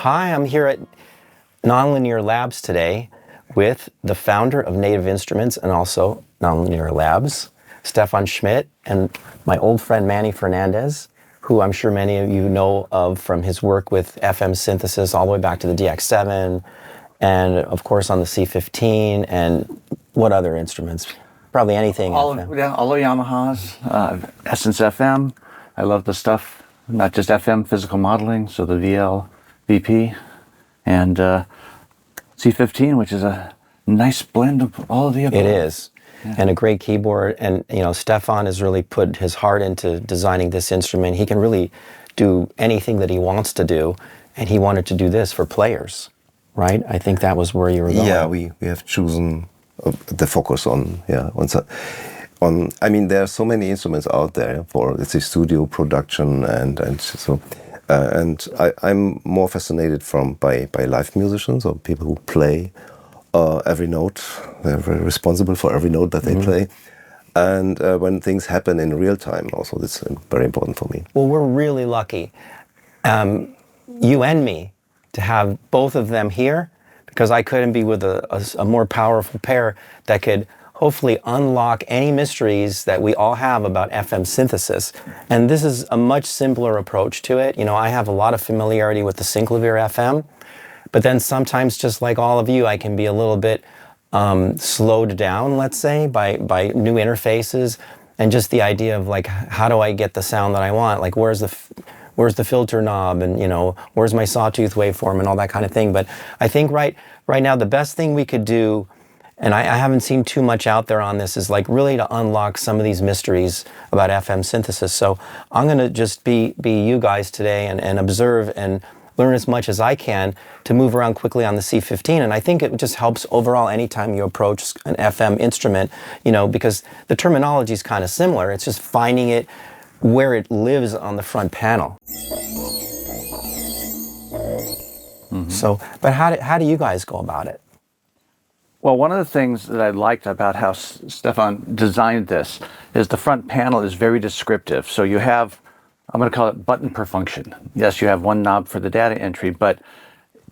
Hi, I'm here at Nonlinear Labs today with the founder of Native Instruments and also Nonlinear Labs, Stephan Schmitt, and my old friend Manny Fernandez, who I'm sure many of you know of from his work with FM synthesis all the way back to the DX7, and of course on the C15, and what other instruments? Probably anything all FM. All the Yamahas, Essence FM. I love the stuff, not just FM, physical modeling, so the VL, VP, and C15, which is a nice blend of all of the above. It is, yeah. And a great keyboard. And you know, Stephan has really put his heart into designing this instrument. He can really do anything that he wants to do, and he wanted to do this for players, right? I think that was where you were going. Yeah, we have chosen the focus on I mean, there are so many instruments out there for, let's say, studio production and so. And I'm more fascinated by live musicians or people who play every note. They're very responsible for every note that they play. And when things happen in real time also, that's very important for me. Well, we're really lucky, you and me, to have both of them here, because I couldn't be with a more powerful pair that could hopefully unlock any mysteries that we all have about FM synthesis. And this is a much simpler approach to it. You know, I have a lot of familiarity with the Synclavier FM, but then sometimes, just like all of you, I can be a little bit slowed down, let's say, by new interfaces, and just the idea of like, how do I get the sound that I want? Like, where's the filter knob, and you know, where's my sawtooth waveform and all that kind of thing. But I think right now the best thing we could do, and I haven't seen too much out there on this, is like really to unlock some of these mysteries about FM synthesis. So I'm gonna just be you guys today and observe and learn as much as I can to move around quickly on the C15. And I think it just helps overall anytime you approach an FM instrument, you know, because the terminology is kind of similar. It's just finding it where it lives on the front panel. So, but how do you guys go about it? Well, one of the things that I liked about how Stephan designed this is the front panel is very descriptive. So you have, I'm going to call it button per function. Yes, you have one knob for the data entry, but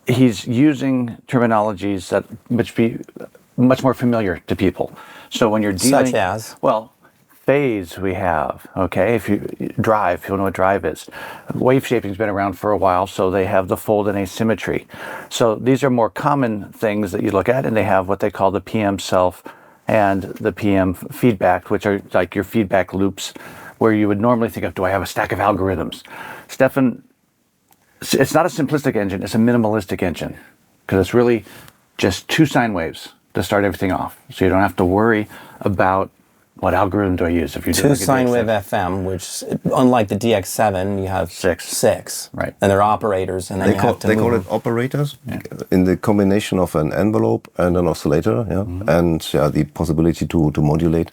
he's using terminologies that which be much more familiar to people. So when you're dealing... Such as? Well, phase we have, okay? If you drive, people know what drive is. Wave shaping's been around for a while, so they have the fold and asymmetry. So these are more common things that you look at, and they have what they call the PM self and the PM feedback, which are like your feedback loops, where you would normally think of, do I have a stack of algorithms? Stephan, it's not a simplistic engine, it's a minimalistic engine, because it's really just two sine waves to start everything off. So you don't have to worry about what algorithm do I use? If you do two like sine wave FM, which unlike the DX7, you have six, right? And they're operators, and then they call it operators in the combination of an envelope and an oscillator, and the possibility to modulate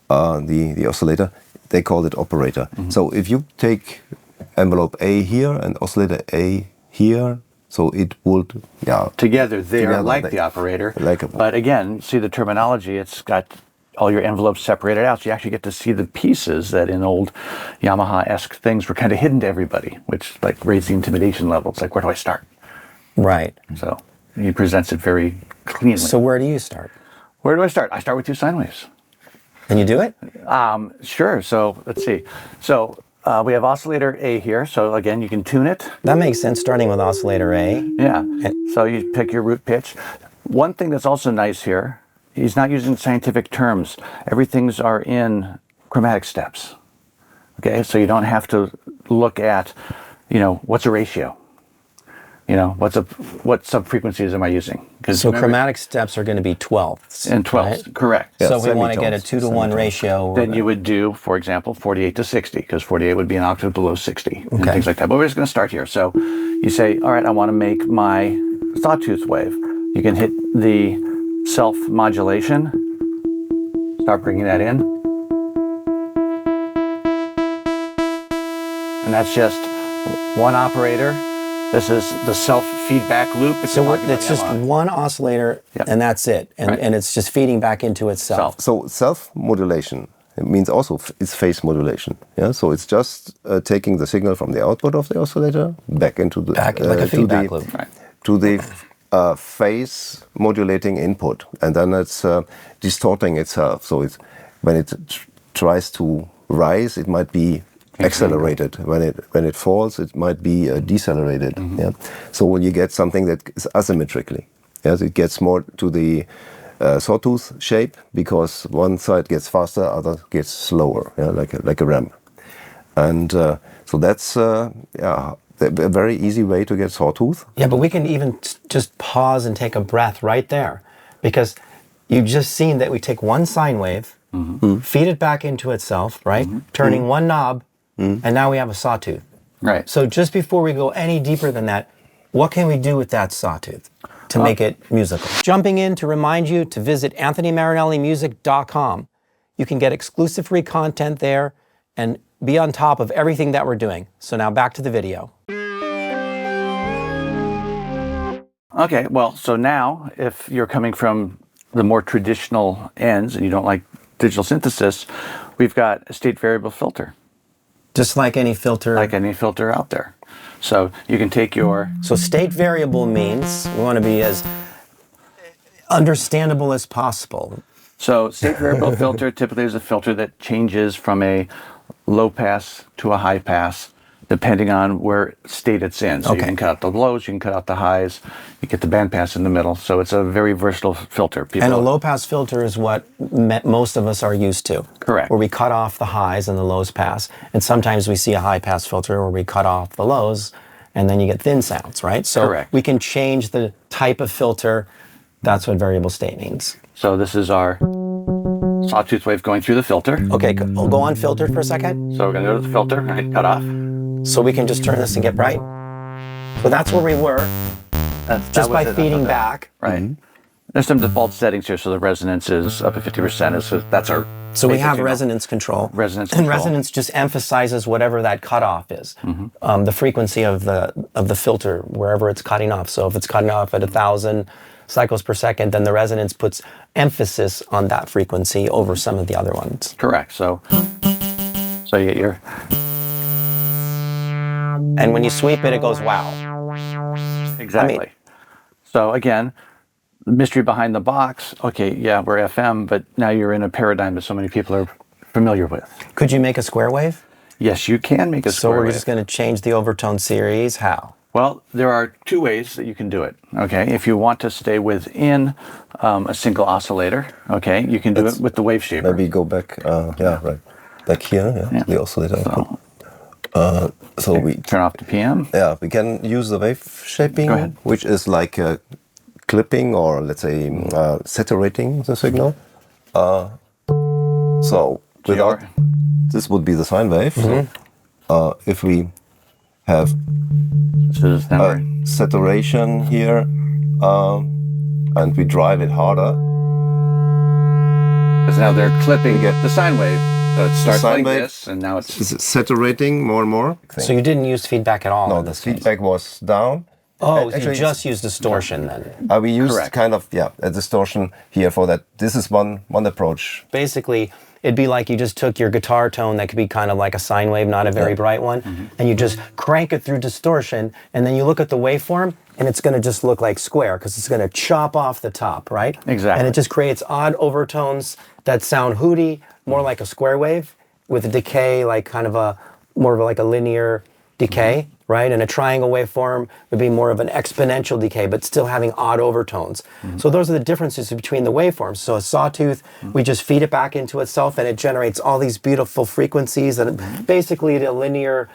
the oscillator. They call it operator. So if you take envelope A here and oscillator A here, so it would together they are like the operator. But again, see the terminology. It's got all your envelopes separated out, so you actually get to see the pieces that in old Yamaha-esque things were kind of hidden to everybody, which like raised the intimidation level. It's like, where do I start? Right. So he presents it very cleanly. So where do you start? Where do I start? I start with two sine waves. And you do it? Sure. So let's see. So we have oscillator A here. So again, you can tune it. That makes sense, starting with oscillator A. Yeah. So you pick your root pitch. One thing that's also nice here, he's not using scientific terms. Everything's are in chromatic steps. Okay, so you don't have to look at, you know, what's a ratio? You know, what sub-frequencies am I using? So chromatic steps are going to be 12ths. And 12ths, right? correct. Yeah, so if we want to get a 2-to-1 ratio. Then you would do, for example, 48 to 60, because 48 would be an octave below 60, and things like that. But we're just going to start here. So you say, all right, I want to make my sawtooth wave. You can hit the self-modulation Start bringing that in. And that's just one operator. This is the self-feedback loop. So it's just one oscillator, Yep. and that's it. And, Right. and it's just feeding back into itself. So self-modulation, it means also it's phase modulation. Yeah, so it's just taking the signal from the output of the oscillator back into the Back, like a feedback loop. Right. to the phase modulating input, and then it's distorting itself. So it's when it tries to rise, it might be accelerated. When it falls, it might be decelerated. Yeah. So when you get something that is asymmetrically, yes, it gets more to the sawtooth shape because one side gets faster, other gets slower, yeah, like a ramp. And so that's a very easy way to get sawtooth. Yeah, but we can even just pause and take a breath right there, because you've just seen that we take one sine wave, feed it back into itself, right? Turning one knob, and now we have a sawtooth. Right. So just before we go any deeper than that, what can we do with that sawtooth to make it musical? Jumping in to remind you to visit anthonymarinellimusic.com. You can get exclusive free content there and be on top of everything that we're doing. So now back to the video. Okay, well, so now if you're coming from the more traditional ends and you don't like digital synthesis, we've got a state variable filter, Just like any filter. like any filter out there. So you can take your... So state variable means we want to be as understandable as possible. So state variable filter typically is a filter that changes from a low pass to a high pass, depending on where state it's in. So you can cut out the lows, you can cut out the highs, you get the band pass in the middle. So it's a very versatile filter. And a low pass filter is what most of us are used to. Correct. Where we cut off the highs and the lows pass. And sometimes we see a high pass filter where we cut off the lows and then you get thin sounds, right? So Correct. we can change the type of filter. That's what variable state means. So this is our sawtooth wave going through the filter. Okay, we'll go on filtered for a second. So we're going to go to the filter and hit cut off. So we can just turn this and get bright. So that's where we were, just by feeding back. Right. There's some default settings here, so the resonance is up at 50%. So that's our... So we have basic resonance control. Resonance And control. resonance just emphasizes whatever that cutoff is, the frequency of the filter, wherever it's cutting off. So if it's cutting off at 1,000 cycles per second, then the resonance puts emphasis on that frequency over some of the other ones. Correct. So you get your... And when you sweep it, it goes wow. Exactly. So again, the mystery behind the box, okay, yeah, we're FM, but now you're in a paradigm that so many people are familiar with. Could you make a square wave? Yes, you can make a So square we're wave. just going to change the overtone series. How? Well, there are two ways that you can do it, okay? If you want to stay within a single oscillator, okay, you can do it with the wave shaper. Maybe go back, right, back here, Yeah. the oscillator. So we Turn off the PM. we can use the wave shaping, Go ahead. which is like clipping or let's say saturating the signal. So without this would be the sine wave. So, if we have This is number. saturation here and we drive it harder, Because now they're clipping the sine wave. So it starts sine like wave this, and now it's... it's saturating more and more. So you didn't use feedback at all No, in the this case? feedback was down. Oh, Actually, you just used distortion then. We used Correct. kind of a distortion here for that. This is one approach. Basically, it'd be like you just took your guitar tone that could be kind of like a sine wave, not a very bright one, and you just crank it through distortion, and then you look at the waveform, and it's going to just look like square because it's going to chop off the top, right? Exactly. And it just creates odd overtones that sound hooty, more like a square wave, with a decay, like kind of a more of like a linear decay, right? And a triangle waveform would be more of an exponential decay, but still having odd overtones. So those are the differences between the waveforms. So a sawtooth, we just feed it back into itself and it generates all these beautiful frequencies and basically a linear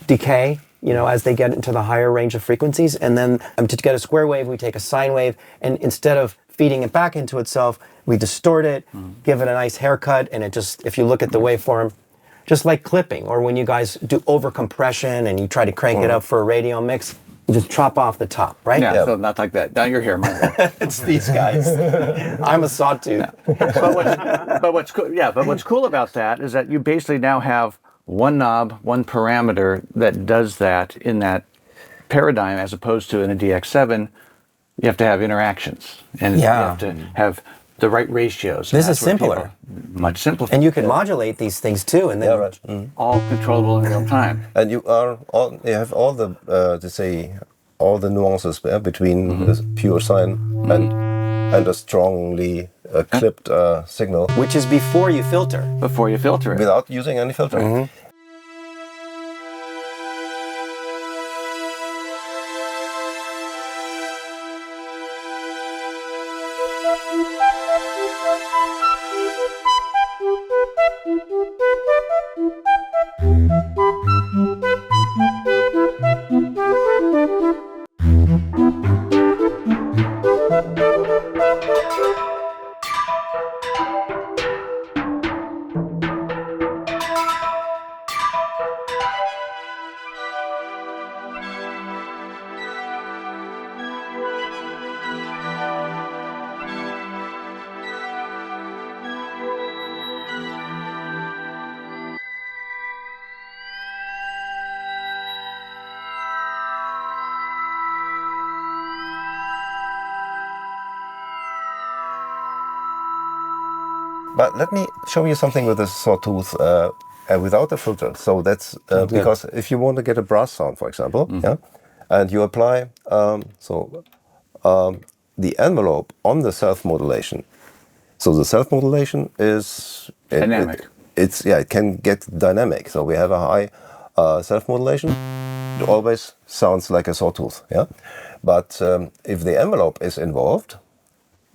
decay, you know, as they get into the higher range of frequencies. And then to get a square wave, we take a sine wave and instead of feeding it back into itself, we distort it, give it a nice haircut, and it just, if you look at the waveform, just like clipping, or when you guys do over compression and you try to crank it up for a radio mix, just chop off the top, right? Yeah, so not like that. Now you're here, my bad. It's these guys. I'm a sawtooth. But what's cool about that is that you basically now have one knob, one parameter that does that in that paradigm, as opposed to in a DX7, you have to have interactions and you have to have the right ratios. This is simpler. Much simpler. And you can modulate these things too, and then all controllable in real time. And you have all the all the nuances between the pure sine and a strongly clipped signal, which is before you filter. Before you filter it. Without using any filter. But let me show you something with a sawtooth without a filter. So that's because if you want to get a brass sound, for example, and you apply the envelope on the self-modulation. So the self-modulation is dynamic. It can get dynamic. So we have a high self-modulation. It always sounds like a sawtooth. Yeah, but if the envelope is involved,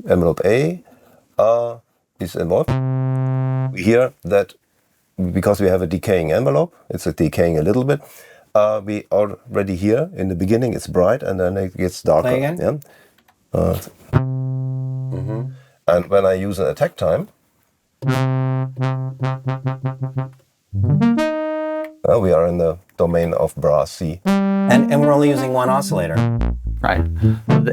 envelope A is involved, we hear that because we have a decaying envelope, it's decaying a little bit. We already hear in the beginning it's bright and then it gets darker. Play again. Yeah. And when I use an attack time, we are in the domain of brass C. And we're only using one oscillator. Right.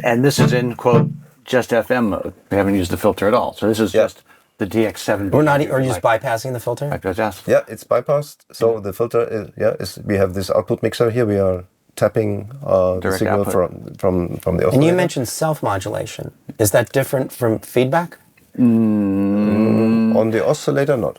And this is in, quote, just FM mode. We haven't used the filter at all. So this is just the DX7. We're not, or just bypassing the filter? Yeah, it's bypassed. So the filter is we have this output mixer here. We are tapping the signal from the oscillator. And you mentioned self-modulation. Is that different from feedback? On the oscillator, not.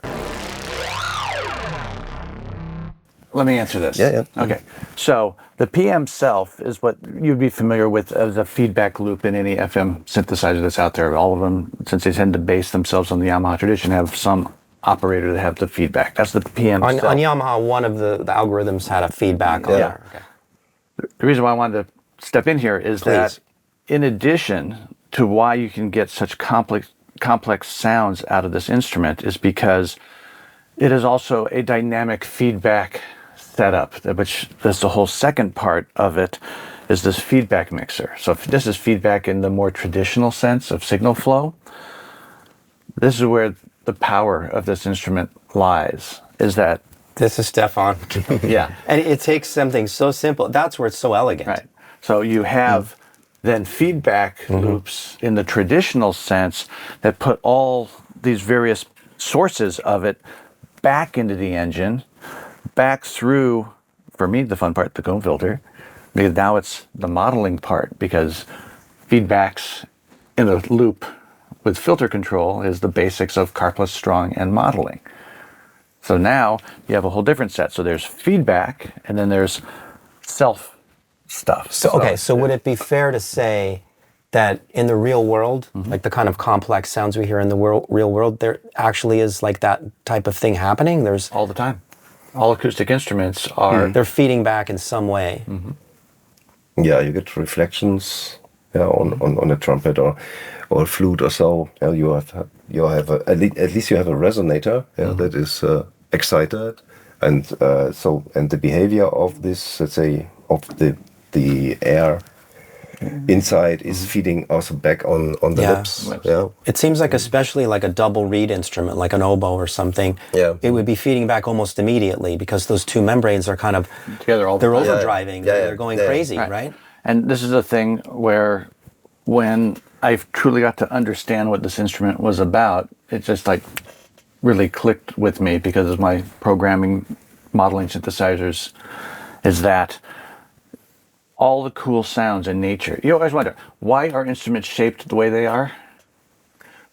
Let me answer this. Yeah. Okay. So the PM self is what you'd be familiar with as a feedback loop in any FM synthesizer that's out there. All of them, since they tend to base themselves on the Yamaha tradition, have some operator that have the feedback. That's the PM self. On Yamaha, one of the algorithms had a feedback on there. Okay. The reason why I wanted to step in here is that in addition to why you can get such complex sounds out of this instrument is because it is also a dynamic feedback setup, which is the whole second part of it, is this feedback mixer. So if this is feedback in the more traditional sense of signal flow, this is where the power of this instrument lies, is that this is Stephan. Yeah. And it takes something so simple. That's where it's so elegant. Right. So you have then feedback loops in the traditional sense that put all these various sources of it back into the engine, back through, for me, the fun part, the cone filter, because now it's the modeling part, because feedbacks in the loop with filter control is the basics of carpless, strong, and modeling. So now you have a whole different set. So there's feedback, and then there's self stuff. So would it be fair to say that in the real world, like the kind of complex sounds we hear in the real world, there actually is like that type of thing happening? There's all the time. All acoustic instruments are... They're feeding back in some way. Yeah, you get reflections on a trumpet or a flute or so. You have at least you have a resonator that is excited, and the behavior of this, let's say, of the air inside is feeding also back on the lips. Yeah. It seems like especially like a double reed instrument, like an oboe or something, it would be feeding back almost immediately because those two membranes are kind of together all the they're time. overdriving, they're going crazy, right? And this is a thing where when I truly got to understand what this instrument was about, it just like really clicked with me because of my programming, modeling synthesizers, is that all the cool sounds in nature. You always wonder, why are instruments shaped the way they are?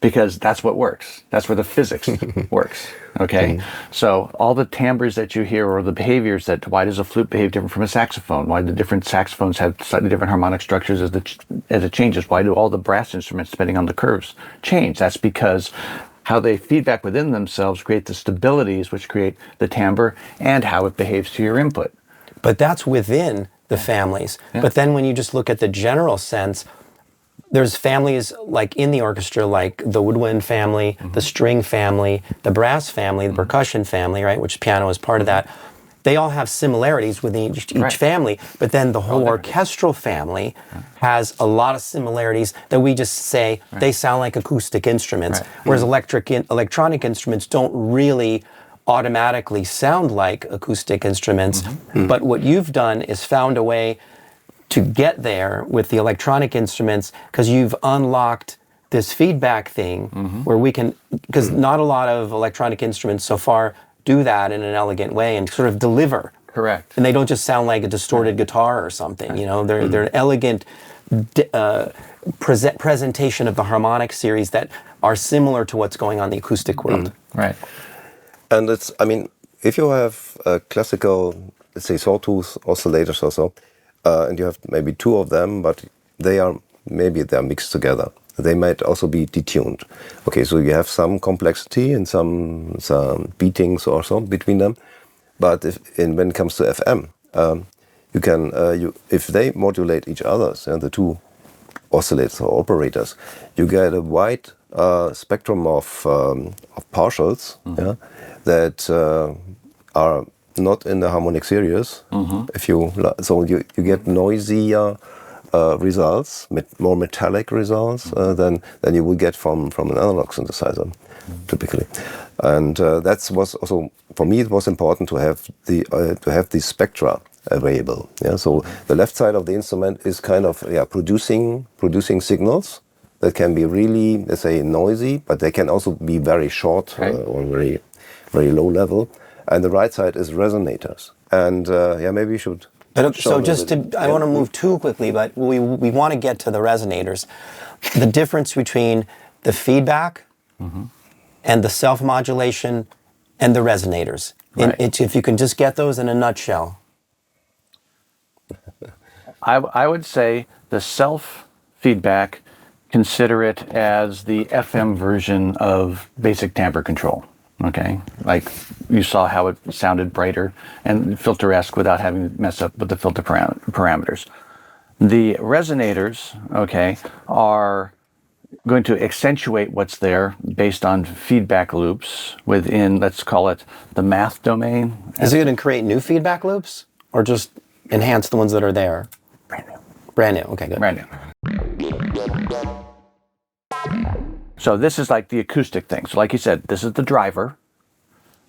Because that's what works. That's where the physics works, okay? So all the timbres that you hear, or the behaviors that, why does a flute behave different from a saxophone? Why do different saxophones have slightly different harmonic structures as it changes? Why do all the brass instruments, depending on the curves, change? That's because how they feedback within themselves create the stabilities which create the timbre and how it behaves to your input. But that's within the families. But then when you just look at the general sense, there's families like in the orchestra, like the woodwind family, the string family, the brass family, the percussion family, right, which piano is part of that. They all have similarities within each family, but then the whole orchestral family has a lot of similarities that we just say they sound like acoustic instruments, whereas electronic instruments don't really automatically sound like acoustic instruments. But what you've done is found a way to get there with the electronic instruments, because you've unlocked this feedback thing where we can, because not a lot of electronic instruments so far do that in an elegant way and sort of deliver. Correct. And they don't just sound like a distorted guitar or something, you know, they're an elegant presentation of the harmonic series that are similar to what's going on in the acoustic world. Right. And it's, I mean, if you have classical, let's say, sawtooth oscillators or so, and you have maybe two of them, but they're mixed together. They might also be detuned. Okay, so you have some complexity and some beatings or so between them. But when it comes to FM, you can if they modulate each other, the two oscillators or operators, you get a wide spectrum of partials that are not in the harmonic series. If you get noisier results, more metallic results than you would get from an analog synthesizer, typically. And that was also, for me, it was important to have these spectra available. Yeah, so the left side of the instrument is kind of producing signals that can be really, let's say, noisy, but they can also be very short or very, very low level. And the right side is resonators. And maybe you should. But so just I want to move too quickly, but we want to get to the resonators. The difference between the feedback and the self-modulation and the resonators. If you can just get those in a nutshell. I would say the self-feedback, consider it as the FM version of basic timbre control. Okay, like you saw how it sounded brighter and filter-esque without having to mess up with the filter parameters. The resonators, okay, are going to accentuate what's there based on feedback loops within, let's call it, the math domain. Is it going to create new feedback loops or just enhance the ones that are there? Brand new. Brand new, okay, good. Brand new. So this is like the acoustic thing. So like you said, this is the driver,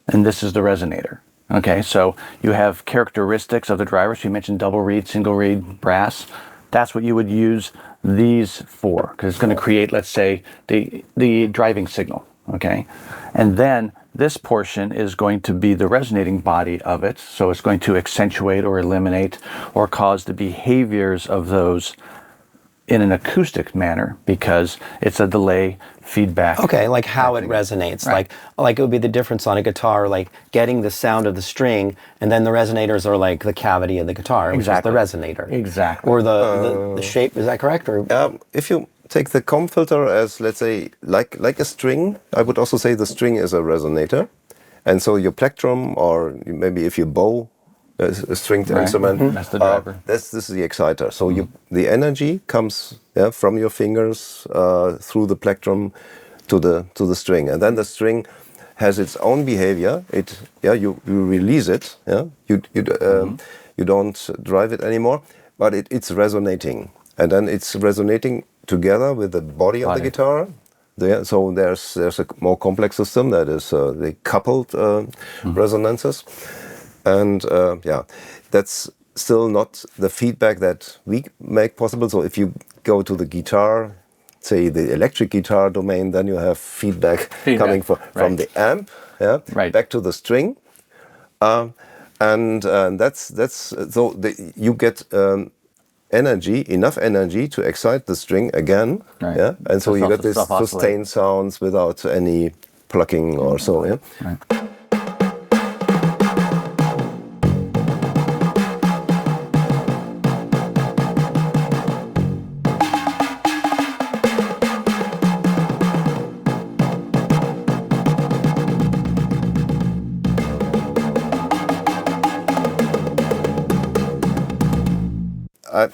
and this is the resonator. Okay, so you have characteristics of the driver. So you mentioned double reed, single reed, brass. That's what you would use these for, because it's going to create, let's say, the driving signal. Okay, and then this portion is going to be the resonating body of it. So it's going to accentuate or eliminate or cause the behaviors of those in an acoustic manner, because it's a delay feedback. Okay, like how it resonates. Right. Like it would be the difference on a guitar, like getting the sound of the string, and then the resonators are like the cavity of the guitar, which is the resonator. Exactly. Or the shape, is that correct? Or if you take the comb filter as, let's say, like a string, I would also say the string is a resonator. And so your plectrum, or maybe if you bow a stringed instrument, that's the driver. This is the exciter. So the energy comes from your fingers through the plectrum to the string, and then the string has its own behavior. You release it. You don't drive it anymore, but it's resonating, and then it's resonating together with the body of the guitar. So there's a more complex system that is the coupled resonances. And that's still not the feedback that we make possible. So if you go to the guitar, say the electric guitar domain, then you have feedback coming from the amp, back to the string, and that's so you get enough energy to excite the string again, and so you get this sustained sounds without any plucking or so, Right.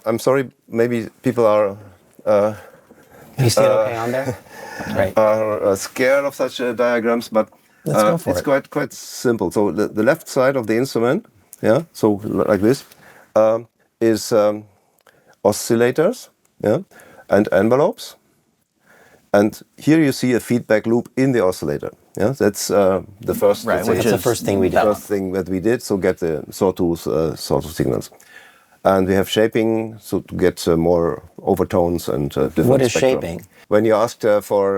I'm sorry, maybe people are You see it okay on there? Right. are scared of such diagrams, but Let's go for it's it. quite simple. So the left side of the instrument, so like this, is oscillators, and envelopes, and here you see a feedback loop in the oscillator. Yeah, that's the first. Right, let's say, which That's is the first thing we did. first thing that we did. So get the sawtooth signals, and we have shaping, so to get more overtones and different. What is spectrum. shaping? When you ask for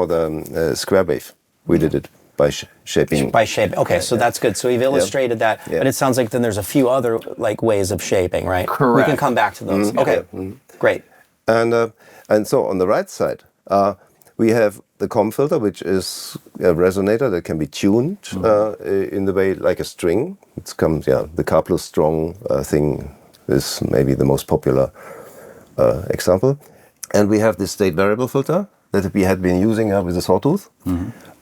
the square wave, we did it by shaping. By shape. Okay, so that's good. So we've illustrated that, but it sounds like then there's a few other ways of shaping, right? Correct. We can come back to those. Okay, great. And so on the right side, we have the COM filter, which is a resonator that can be tuned in the way like a string. It's the K plus strong thing is maybe the most popular example. And we have this state variable filter that we had been using with the sawtooth.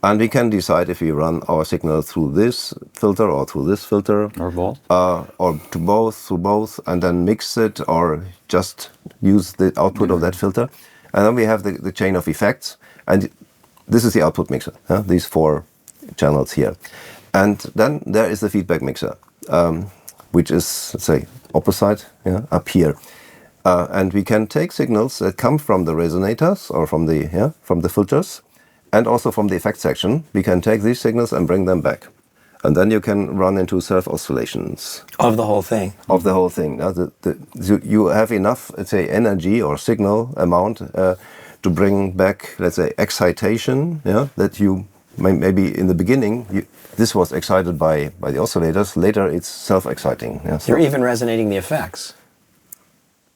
And we can decide if we run our signal through this filter or through this filter. Or both. Or through both, and then mix it or just use the output of that filter. And then we have the chain of effects. And this is the output mixer, these 4 channels here. And then there is the feedback mixer, which is, let's say, opposite, up here. And we can take signals that come from the resonators or from the filters, and also from the effect section. We can take these signals and bring them back. And then you can run into self-oscillations. Of the whole thing. Of the whole thing. Now, you have enough, let's say, energy or signal amount to bring back, let's say, excitation, that you maybe in the beginning, this was excited by the oscillators. Later, it's self-exciting. You're even resonating the effects.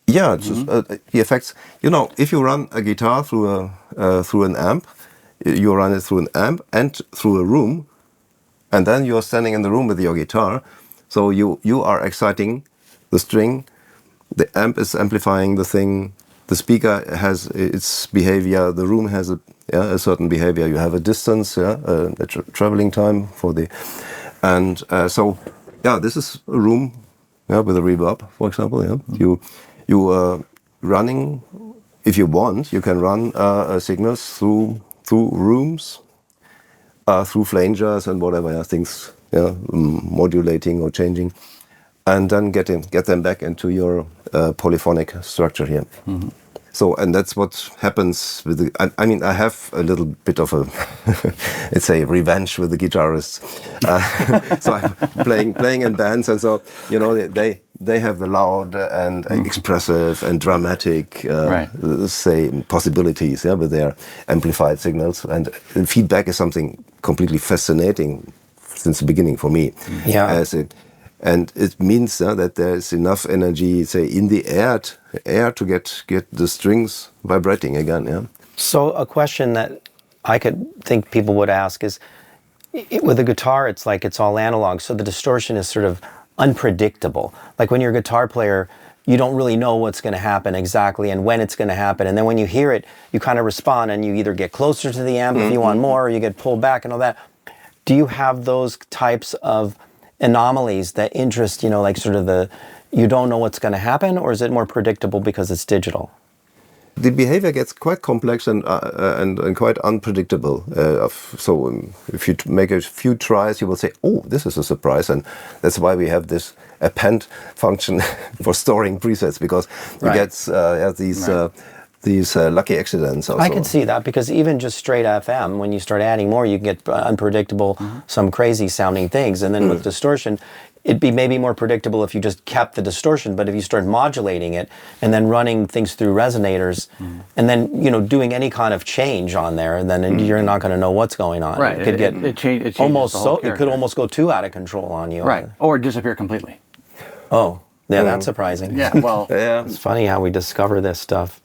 Yeah, it's just, the effects. If you run a guitar through an amp, you run it through an amp and through a room, and then you are standing in the room with your guitar. So you are exciting the string, the amp is amplifying the thing, the speaker has its behavior, the room has a certain behavior. You have a distance, a traveling time for the, and so this is a room, with a reverb, for example. You are running, if you want, you can run signals through rooms, through flangers and whatever things, modulating or changing, and then get them back into your polyphonic structure here. So, and that's what happens with the. I mean, I have a little bit of a, let's say, revenge with the guitarists. So I'm playing in bands, and so they have the loud and expressive and dramatic, say, possibilities, with their amplified signals, and feedback is something completely fascinating since the beginning for me. And it means that there is enough energy, say, in the air to get the strings vibrating again. So a question that I could think people would ask is, with a guitar, it's like it's all analog, so the distortion is sort of unpredictable. Like when you're a guitar player, you don't really know what's going to happen exactly and when it's going to happen. And then when you hear it, you kind of respond, and you either get closer to the amp if you want more, or you get pulled back and all that. Do you have those types of anomalies that interest, like sort of you don't know what's going to happen, or is it more predictable because it's digital? The behavior gets quite complex and quite unpredictable. So if you make a few tries, you will say, "Oh, this is a surprise," and that's why we have this append function for storing presets, because you get these lucky accidents. Also. I can see that, because even just straight FM, when you start adding more, you get unpredictable, some crazy sounding things, and then with distortion, it'd be maybe more predictable if you just kept the distortion, but if you start modulating it and then running things through resonators and then, you know, doing any kind of change on there, then you're not going to know what's going on. Right. It could get it changes almost the whole it could character. almost go too out of control on you. Right. Or disappear completely. Oh, yeah, that's surprising. Yeah, well, It's funny how we discover this stuff.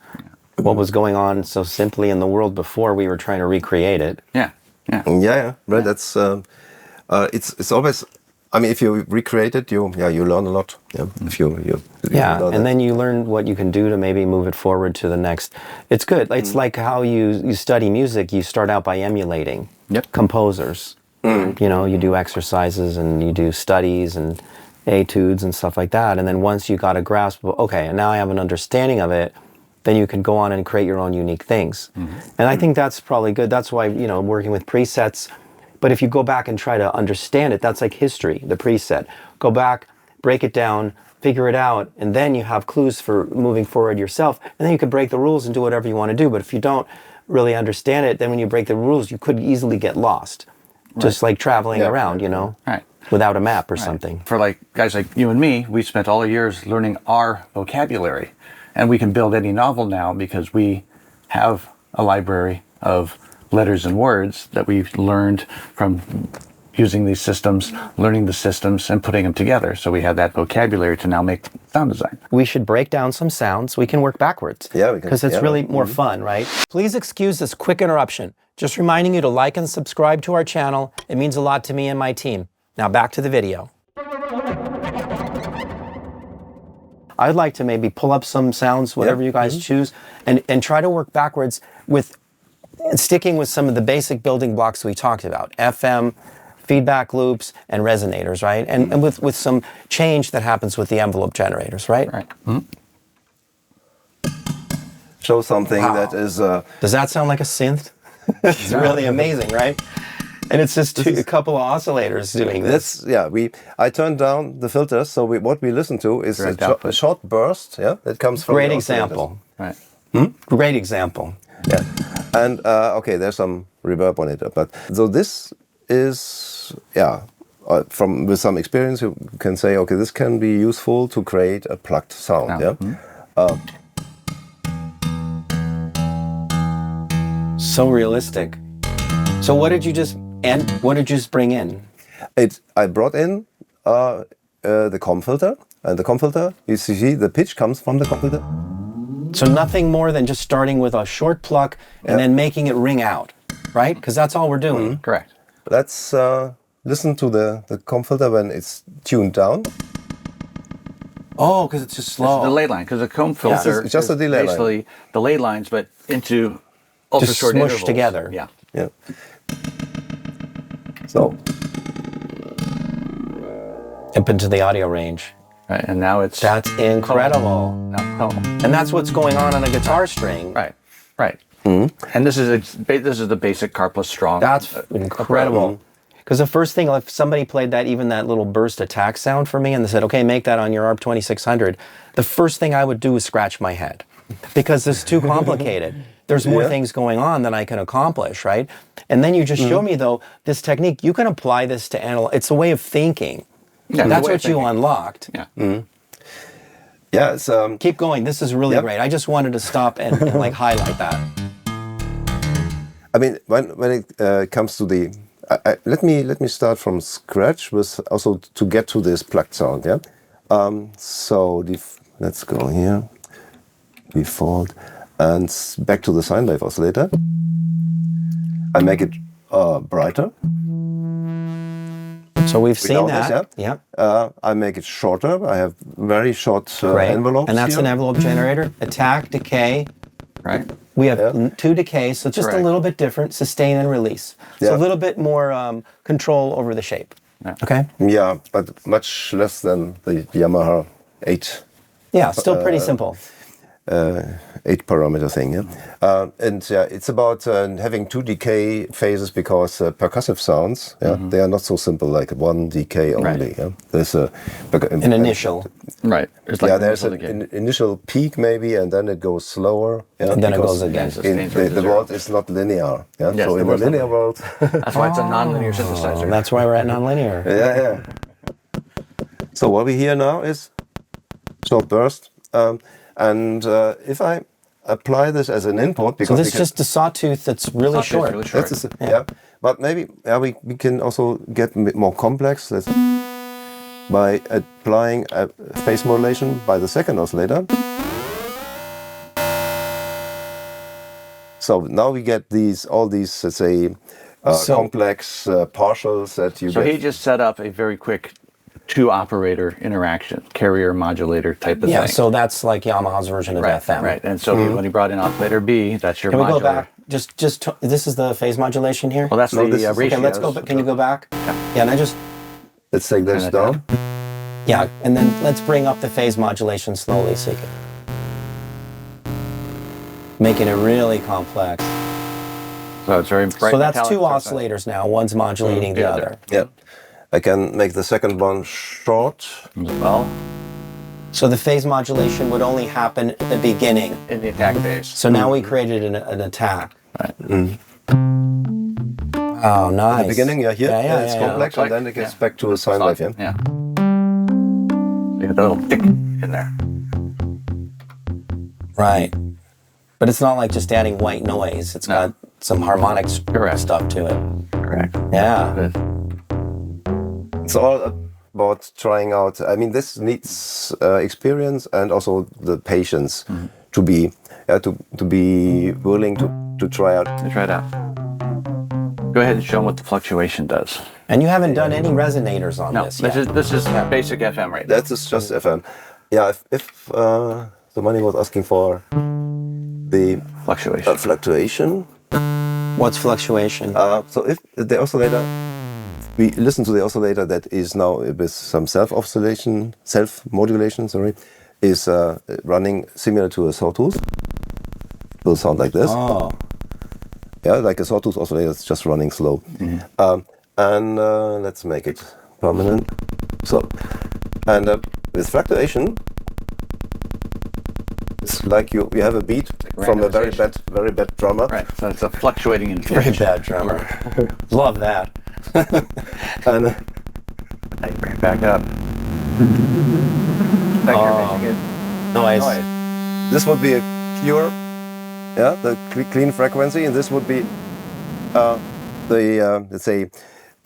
What was going on so simply in the world before we were trying to recreate it. yeah. Right. That's it's always. I mean, if you recreate it, you learn a lot. Yeah. If you learn and it. then you learn what you can do to maybe move it forward to the next. It's good. It's like how you study music. You start out by emulating composers. You know, you do exercises and you do studies and etudes and stuff like that. And then once you got a grasp of, okay, and now I have an understanding of it, then you can go on and create your own unique things. And I think that's probably good. That's why, you know, working with presets. But if you go back and try to understand it, that's like history, the preset. Go back, break it down, figure it out, and then you have clues for moving forward yourself. And then you can break the rules and do whatever you want to do. But if you don't really understand it, then when you break the rules, you could easily get lost. Just like traveling around, you know, without a map or something. For like guys like you and me, we spent all the years learning our vocabulary. And we can build any novel now because we have a library of letters and words that we've learned from using these systems, learning the systems, and putting them together. So we have that vocabulary to now make sound design. We should break down some sounds. We can work backwards. Yeah, we can. Because it's really more fun, right? Please excuse this quick interruption. Just reminding you to like and subscribe to our channel. It means a lot to me and my team. Now back to the video. I'd like to maybe pull up some sounds, whatever you guys choose, and try to work backwards with sticking with some of the basic building blocks we talked about, FM, feedback loops, and resonators, right? And with some change that happens with the envelope generators, right? Right. Show something that is. Does that sound like a synth? It's really amazing, right? And it's just a couple of oscillators doing this. I turned down the filters, so what we listen to is a short burst. Yeah, that comes from. Great example. Right. Great example. Yeah, and okay, there's some reverb on it, but so this is from with some experience you can say, okay, this can be useful to create a plucked sound. So realistic. So what did you just bring in? I brought in the comb filter, and the comb filter, you see the pitch comes from the comb filter. So nothing more than just starting with a short pluck and then making it ring out, right? Because that's all we're doing. Correct. Let's listen to the comb filter when it's tuned down. Oh, because it's just slow. It's a delay line, because a comb filter it's just a delay line. basically delay lines, but into ultra Just short smushed intervals. together. Yeah. Yeah. So. Up into the audio range. Right, and now it's That's incredible. no. And that's what's going on a guitar string. Right. And this is the basic car plus strong. That's incredible. Because the first thing, if somebody played that little burst attack sound for me and they said, okay, make that on your ARP 2600, the first thing I would do is scratch my head. Because it's too complicated. There's more things going on than I can accomplish, right? And then you just show me, though, this technique. You can apply this to analyze. It's a way of thinking. Yeah, That's what you unlocked. Yeah. Yeah, it's, Keep going. This is really great. I just wanted to stop and like highlight that. I mean, when it comes to the, let me start from scratch with also to get to this plucked sound. Yeah. So let's go here, default, and back to the sine wave oscillator. I make it brighter. So we've seen Without that. this, I make it shorter. I have very short envelopes. And that's here. an envelope generator. Attack, decay. Right. We have 2 decays, so just a little bit different. Sustain and release. So a little bit more control over the shape. Yeah. Okay? Yeah, but much less than the Yamaha 8. Yeah, still pretty simple. 8 parameter thing, it's about having 2 decay phases because percussive sounds, they are not so simple like 1 decay only. Yeah? There's An initial. Right. It's like there's an initial peak maybe, and then it goes slower. Yeah? And then it goes again. The world is not linear. Yeah? Yes, so in a linear world, That's why it's a nonlinear synthesizer. That's why we're at Nonlinear. yeah. So what we hear now is short burst, and if I apply this as an input, because So this is just a sawtooth that's really short. Really short. that's yeah. But maybe we can also get a bit more complex by applying a phase modulation by the second oscillator. So now we get all these, let's say, complex partials that you So get. he just set up a very quick 2-operator interaction, carrier modulator type of Yeah, thing. so that's like Yamaha's version of FM. Right. And so when he brought in oscillator B, that's your Can we go modulator. back? This is the phase modulation here? Well, that's the this is- ratios. Okay, let's go. Can you go back? Yeah, and I just, Let's take this Turn it down. yeah, and then let's bring up the phase modulation slowly so you can, making it really complex. So it's very bright. So that's metallic two profile. oscillators now. One's modulating the Yeah, other. Yeah. I can make the second one short. Well, So the phase modulation would only happen at the beginning. in the attack phase. So now we created an attack. Right. Oh, nice. At the beginning, yeah, here, Yeah, it's yeah. complex, and then it gets back to a sine wave, yeah? Yeah. You get the little tick in there. Right. But it's not like just adding white noise. It's got some harmonic Correct. stuff to it. Correct. Yeah. Good. It's all about trying out. I mean, this needs experience and also the patience to be willing to try out. Let's try it out. Go ahead and show them what the fluctuation does. And you haven't done any resonators on No, this yet. this is basic FM right now. That is just FM. Yeah, if the money was asking for the Fluctuation. fluctuation. What's fluctuation? So if the oscillator, we listen to the oscillator that is now with some self-modulation, is running similar to a sawtooth. It will sound like this. Oh. Yeah, like a sawtooth oscillator, it's just running slow. And let's make it permanent. So, and with fluctuation, it's like you have a beat from a very bad drummer. Right. So it's a fluctuating in Very pitch. bad drummer. Love that. And Hey, bring it back up. Back here, making it Noise. noise. this would be a pure, the clean frequency, and this would be let's say,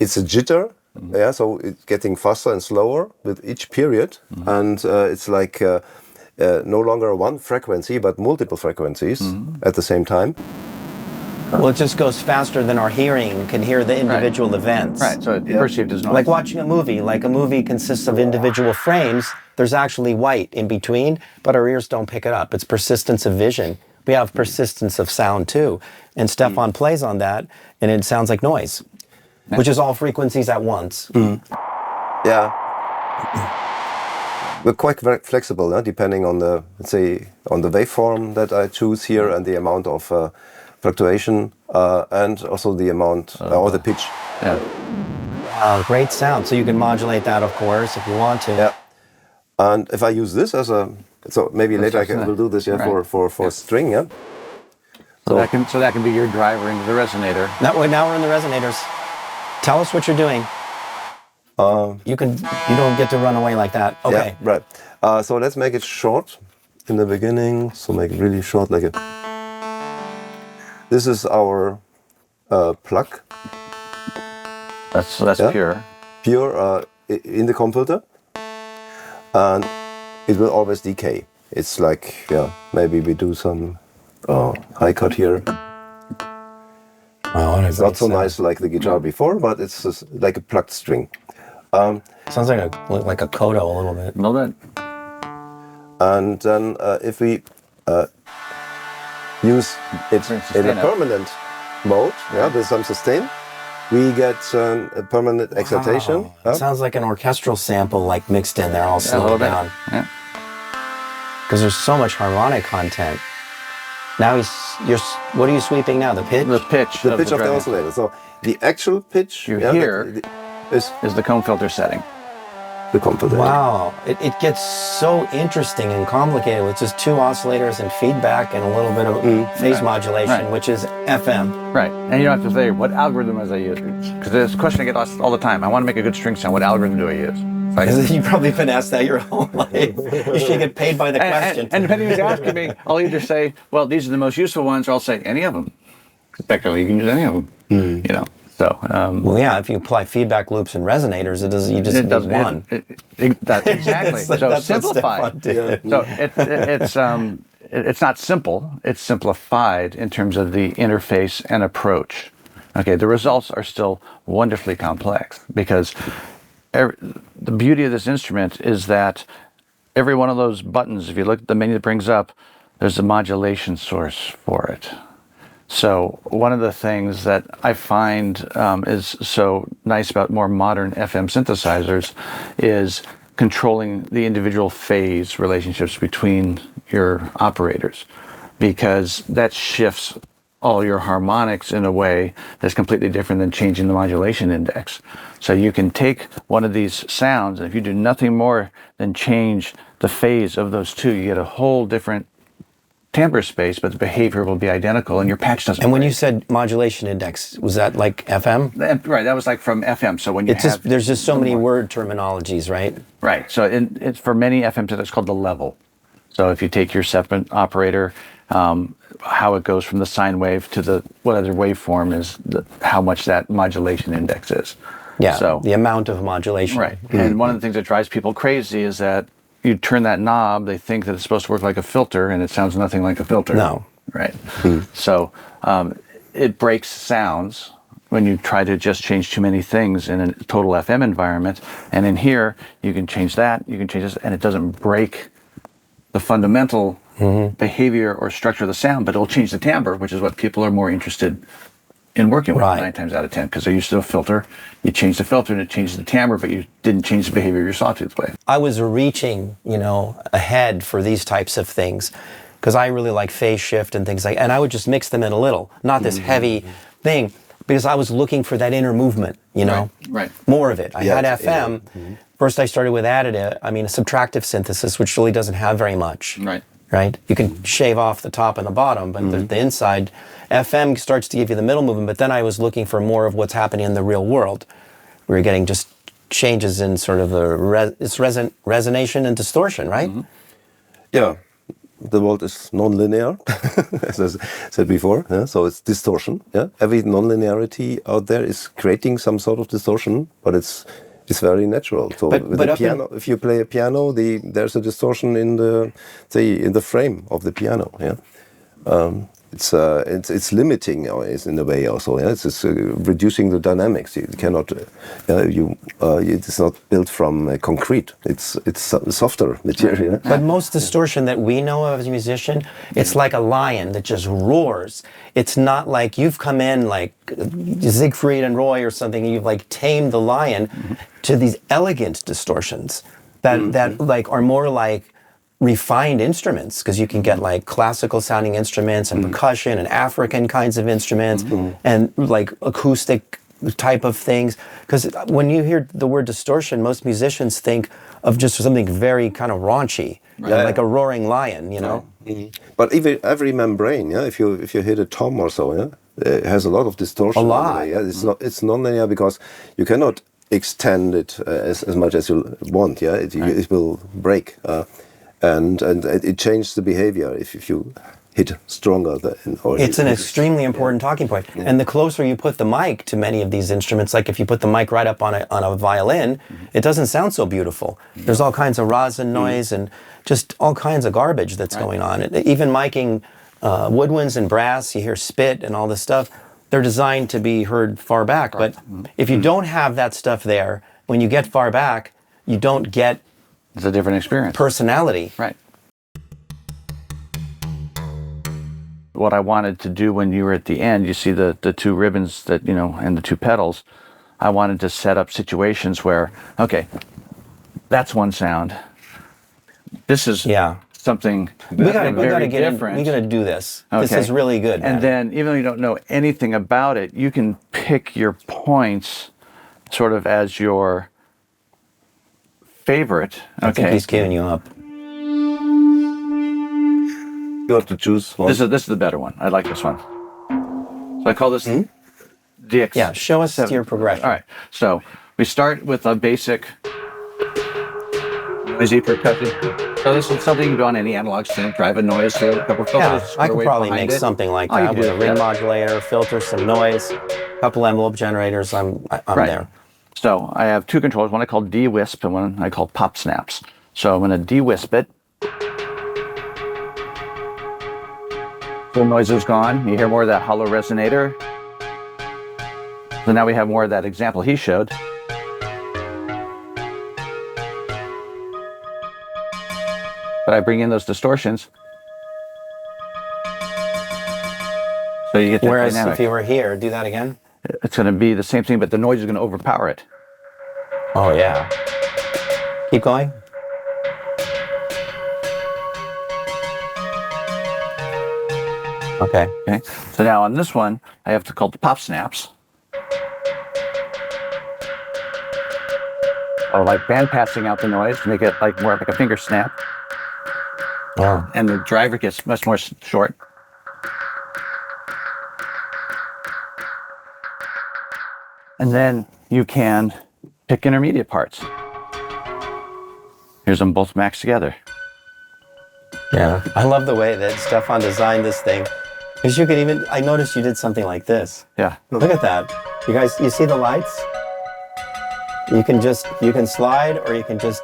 it's a jitter. Yeah, so it's getting faster and slower with each period, and it's like no longer one frequency but multiple frequencies at the same time. Well, it just goes faster than our hearing can hear the individual events. Right. So it's perceived as noise. Like watching a movie. Like a movie consists of individual frames. There's actually white in between, but our ears don't pick it up. It's persistence of vision. We have persistence of sound too. And Stephan plays on that, and it sounds like noise, which is all frequencies at once. Yeah. We're quite very flexible, depending on the, let's say, on the waveform that I choose here and the amount of fluctuation and also the amount or the pitch. Yeah. Wow, great sound. So you can modulate that, of course, if you want to. Yeah. And if I use this as a, so maybe later will do this for string, yeah. So that can be your driver into the resonator. Now we're in the resonators. Tell us what you're doing. You don't get to run away like that. Okay. Yeah, right. So let's make it short in the beginning. So make it really short, like it. This is our plug. That's pure. Pure in the computer, and it will always decay. It's like, maybe we do some high cut here. Oh, It's not so nice like the guitar before, but it's just like a plucked string. Sounds like a coda a little bit. A little bit. And then if we use it in a permanent mode, with some sustain, we get a permanent excitation. It sounds like an orchestral sample, like mixed in there, all slowed down. Yeah. Because there's so much harmonic content. Now what are you sweeping now? The pitch? The pitch. The pitch of the driver oscillator. So the actual pitch you hear is is the comb filter setting. the computer. Wow, it gets so interesting and complicated with just two oscillators and feedback and a little bit of phase modulation, which is FM. Right, and you don't have to say, what algorithm was I using? Because there's a question I get asked all the time. I want to make a good string sound. What algorithm do I use? You've probably been asked that your whole life. You should get paid by the question. And depending who's asking me, I'll either say, well, these are the most useful ones, or I'll say any of them. Technically, you can use any of them. You know, so. Well, yeah, if you apply feedback loops and resonators, it does. You just need one. Exactly. So simplified. So it's not simple. It's simplified in terms of the interface and approach. Okay, the results are still wonderfully complex because the beauty of this instrument is that every one of those buttons, if you look at the menu that brings up, there's a modulation source for it. So one of the things that I find is so nice about more modern FM synthesizers is controlling the individual phase relationships between your operators, because that shifts all your harmonics in a way that's completely different than changing the modulation index. So you can take one of these sounds, and if you do nothing more than change the phase of those two, you get a whole different timbre space, but the behavior will be identical, and your patch doesn't. And when you said modulation index, was that like FM? Right, that was like from FM. So when you there's just so many word terminologies, right? Right. So it's for many FM, it's called the level. So if you take your separate operator, how it goes from the sine wave to the what other waveform is, how much that modulation index is. Yeah. So the amount of modulation. Right. And one of the things that drives people crazy is that you turn that knob, they think that it's supposed to work like a filter, and it sounds nothing like a filter. No. Right. So it breaks sounds when you try to just change too many things in a total FM environment. And in here, you can change that, you can change this, and it doesn't break the fundamental behavior or structure of the sound, but it'll change the timbre, which is what people are more interested in working with 9 times out of 10, because they're used to a filter. You change the filter and it changes the timbre, but you didn't change the behavior of your sawtooth wave. I was reaching, ahead for these types of things, because I really like phase shift and things like, and I would just mix them in a little, not this heavy thing, because I was looking for that inner movement, Right. more of it. I had FM. First I started with additive, a subtractive synthesis, which really doesn't have very much. Right? You can shave off the top and the bottom, but the inside, FM starts to give you the middle movement, but then I was looking for more of what's happening in the real world. We were getting just changes in sort of it's resonation and distortion, right? Yeah. The world is nonlinear, as I said before. Yeah? So it's distortion. Yeah, every nonlinearity out there is creating some sort of distortion, but it's very natural. So with the piano, if you play a piano, there's a distortion in the frame of the piano. Yeah, it's limiting in a way also. Yeah, it's reducing the dynamics. You cannot, it's not built from concrete. It's softer material. But most distortion that we know of as a musician, it's like a lion that just roars. It's not like you've come in like Siegfried and Roy or something, and you've like tamed the lion to these elegant distortions that like are more like refined instruments, because you can get like classical sounding instruments and percussion and African kinds of instruments and like acoustic type of things. Because when you hear the word distortion, most musicians think of just something very kind of raunchy, like a roaring lion, But even every membrane, if you hit a tom or so, it has a lot of distortion. A lot. It's nonlinear because you cannot extend it as much as you want. It will break. And it changes the behavior if you hit stronger. It's an extremely important talking point. Yeah. And the closer you put the mic to many of these instruments, like if you put the mic right up on a violin, it doesn't sound so beautiful. There's all kinds of rosin noise and just all kinds of garbage that's going on. Even miking woodwinds and brass, you hear spit and all this stuff, they're designed to be heard far back. But if you don't have that stuff there, when you get far back, you don't get it's a different experience. Personality. Right. What I wanted to do when you were at the end, you see the two ribbons that, and the two pedals, I wanted to set up situations where, okay, that's one sound. This is something very different. We got to do this. Okay. This is really good. And then, even though you don't know anything about it, you can pick your points sort of as your favorite. I think he's queuing you up. You have to choose one. This is the better one. I like this one. So I call this DX. Yeah, show us your progression. All right. So we start with a basic noisy percussion. So this is something you can do on any analog synth, drive a noise to a couple of Yeah, filters. I could probably make something like Oh, you that can with do a that, ring yeah. modulator, filter, some noise, a couple envelope generators. I'm Right. there. So I have two controllers, one I call de-wisp and one I call pop snaps. So I'm going to de-wisp it. Full noise is gone. You hear more of that hollow resonator. So now we have more of that example he showed. But I bring in those distortions. So you get that Whereas dynamic. if you were here, do that again. It's going to be the same thing, but the noise is going to overpower it. Oh yeah. Keep going. Okay. Okay. So now on this one, I have to call the pop snaps. Oh, like band passing out the noise to make it like more like a finger snap. Oh. And the driver gets much more short. And then you can pick intermediate parts. Here's them both maxed together. Yeah. I love the way that Stephan designed this thing. Because you can even, I noticed you did something like this. Yeah. Look at that. You guys, you see the lights? You can slide or you can just.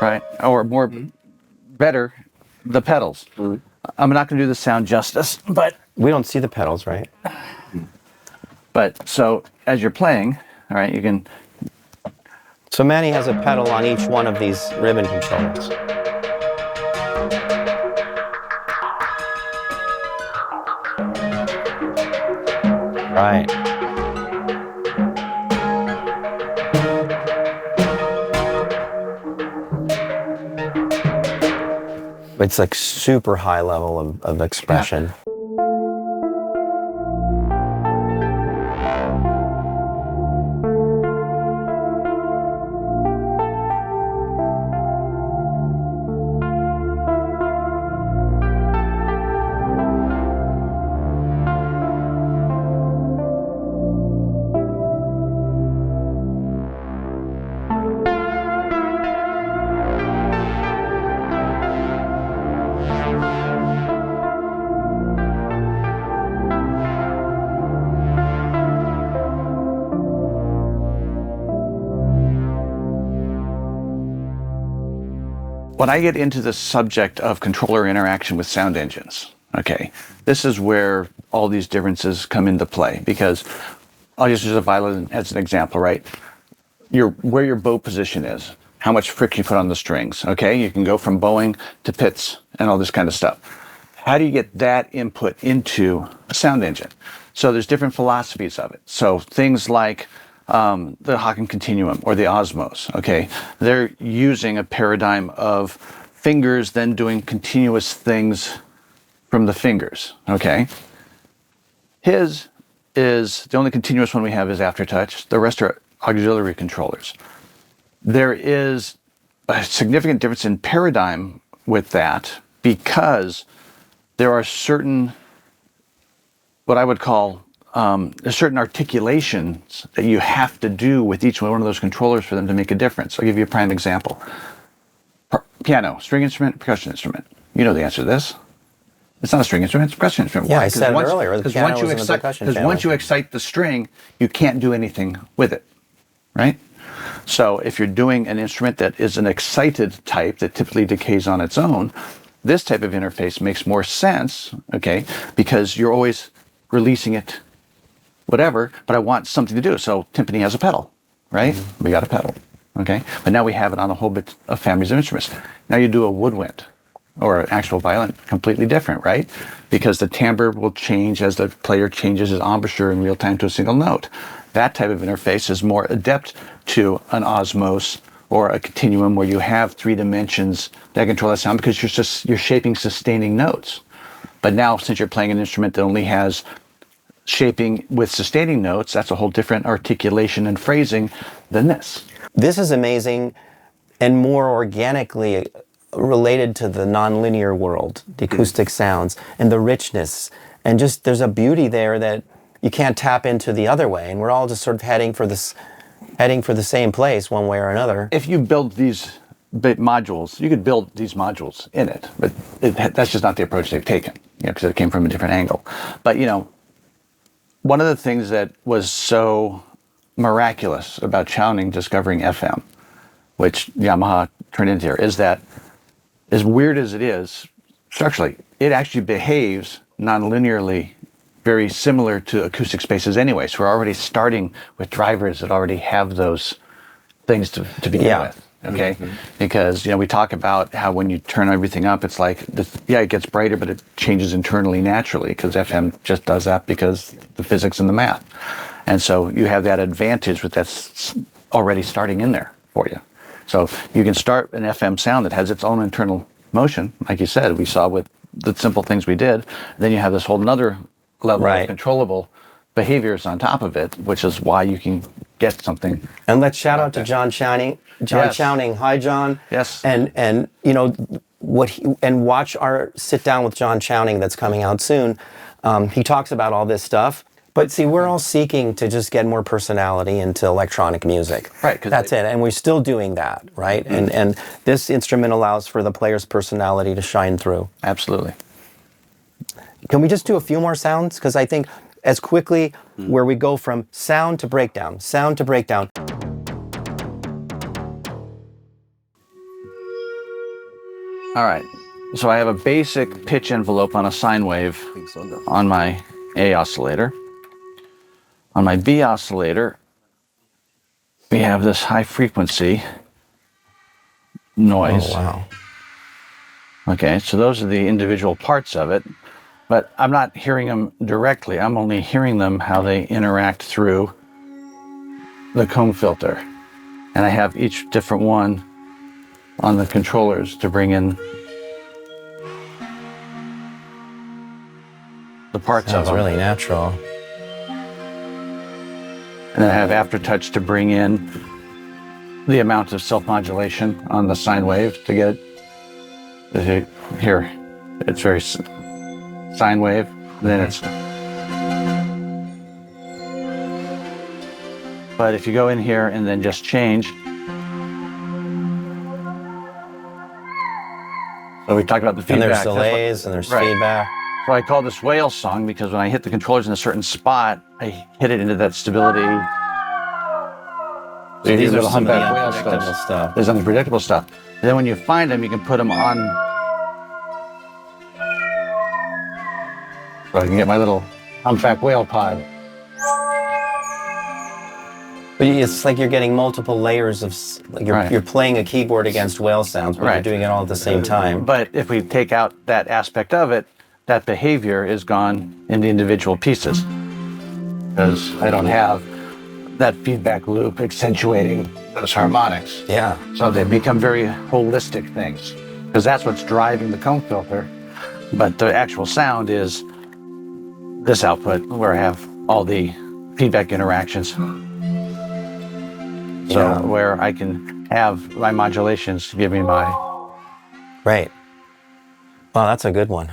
Right. Or more, better, the pedals. I'm not going to do the sound justice, but We don't see the pedals, right? so as you're playing, all right, you can. So Manny has a pedal on each one of these ribbon controllers. Right. It's like super high level of expression. When I get into the subject of controller interaction with sound engines, okay, this is where all these differences come into play, because I'll just use a violin as an example, right? Where your bow position is, how much friction you put on the strings, okay? You can go from bowing to pits and all this kind of stuff. How do you get that input into a sound engine? So there's different philosophies of it. So things like the Hawken Continuum or the Osmos, okay? They're using a paradigm of fingers then doing continuous things from the fingers, okay? His is, the only continuous one we have is Aftertouch. The rest are auxiliary controllers. There is a significant difference in paradigm with that because there are certain, what I would call, there's certain articulations that you have to do with each one of those controllers for them to make a difference. I'll give you a prime example. Piano, string instrument, percussion instrument. You know the answer to this. It's not a string instrument, it's a percussion instrument. Yeah, Why? I said it once, earlier. The piano was in the percussion Because once family. you excite the string, you can't do anything with it, right? So if you're doing an instrument that is an excited type that typically decays on its own, this type of interface makes more sense, okay, because you're always releasing it, whatever, but I want something to do. So timpani has a pedal, right? Mm-hmm. We got a pedal, okay? But now we have it on a whole bit of families of instruments. Now you do a woodwind or an actual violin, completely different, right? Because the timbre will change as the player changes his embouchure in real time to a single note. That type of interface is more adept to an Osmos or a continuum where you have 3 dimensions that control that sound because you're shaping sustaining notes. But now, since you're playing an instrument that only has shaping with sustaining notes, that's a whole different articulation and phrasing than this. This is amazing and more organically related to the nonlinear world, the acoustic sounds and the richness. And just there's a beauty there that you can't tap into the other way. And we're all just sort of heading for the same place one way or another. If you build these modules. You could build these modules in it, but that's just not the approach they've taken, because it came from a different angle. But, one of the things that was so miraculous about Chowning discovering FM, which Yamaha turned into here, is that as weird as it is, structurally, it actually behaves non-linearly very similar to acoustic spaces anyway. So we're already starting with drivers that already have those things to begin with. Okay, because we talk about how when you turn everything up, it's like it gets brighter, but it changes internally naturally because FM just does that because the physics and the math, and so you have that advantage with that's already starting in there for you. So you can start an FM sound that has its own internal motion, like you said, we saw with the simple things we did. Then you have this whole nother level of controllable behaviors on top of it, which is why you can get something. And let's shout out to John Chowning. Chowning. Hi, John. Yes. And watch our sit down with John Chowning that's coming out soon. He talks about all this stuff. But see, we're all seeking to just get more personality into electronic music. Right. That's it. And we're still doing that, right? And this instrument allows for the player's personality to shine through. Absolutely. Can we just do a few more sounds? Because I think as quickly where we go from sound to breakdown, sound to breakdown. All right. So I have a basic pitch envelope on a sine wave on my A oscillator. On my B oscillator, we have this high frequency noise. Oh, wow. Okay, so those are the individual parts of it, but I'm not hearing them directly. I'm only hearing them how they interact through the comb filter. And I have each different one on the controllers to bring in the parts of them. Sounds really natural. And then I have aftertouch to bring in the amount of self-modulation on the sine wave to get here. It's very sine wave. Then it's. But if you go in here and then just change. So we talked about the feedback. And there's delays and there's feedback. So I call this whale song because when I hit the controllers in a certain spot, I hit it into that stability. So these are some of the unpredictable stuff. There's unpredictable stuff. And then when you find them, you can put them on. So I can get my little humpback whale pod. But it's like you're getting multiple layers of, like you're playing a keyboard against whale sounds, but you're doing it all at the same time. But if we take out that aspect of it, that behavior is gone in the individual pieces. Because I don't have that feedback loop accentuating those harmonics. Yeah. So they become very holistic things. Because that's what's driving the comb filter. But the actual sound is this output where I have all the feedback interactions. So where I can have my modulations give me my... Right. Wow, that's a good one.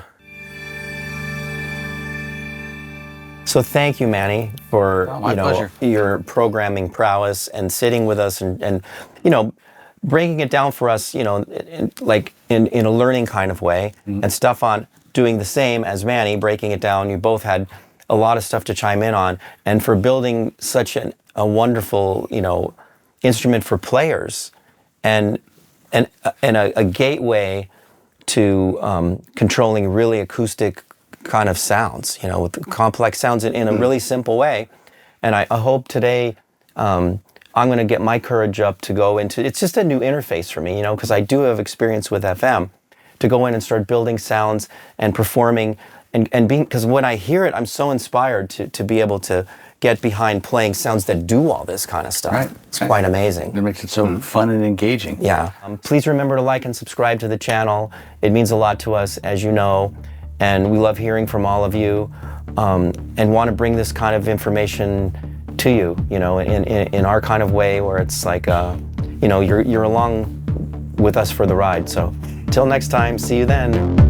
So thank you, Manny, for your programming prowess and sitting with us and breaking it down for us, in a learning kind of way. And Stephan doing the same as Manny, breaking it down. You both had a lot of stuff to chime in on, and for building such a wonderful, instrument for players, and a gateway to controlling really acoustic kind of sounds, with complex sounds in a really simple way. And I hope today I'm going to get my courage up to go into, it's just a new interface for me, because I do have experience with FM, to go in and start building sounds and performing and being, because when I hear it, I'm so inspired to be able to get behind playing sounds that do all this kind of stuff. It's quite amazing. It makes it so fun and engaging. Yeah. Please remember to like and subscribe to the channel. It means a lot to us, as you know, and we love hearing from all of you, and want to bring this kind of information to you, in our kind of way where it's like, you're along with us for the ride. So till next time, see you then.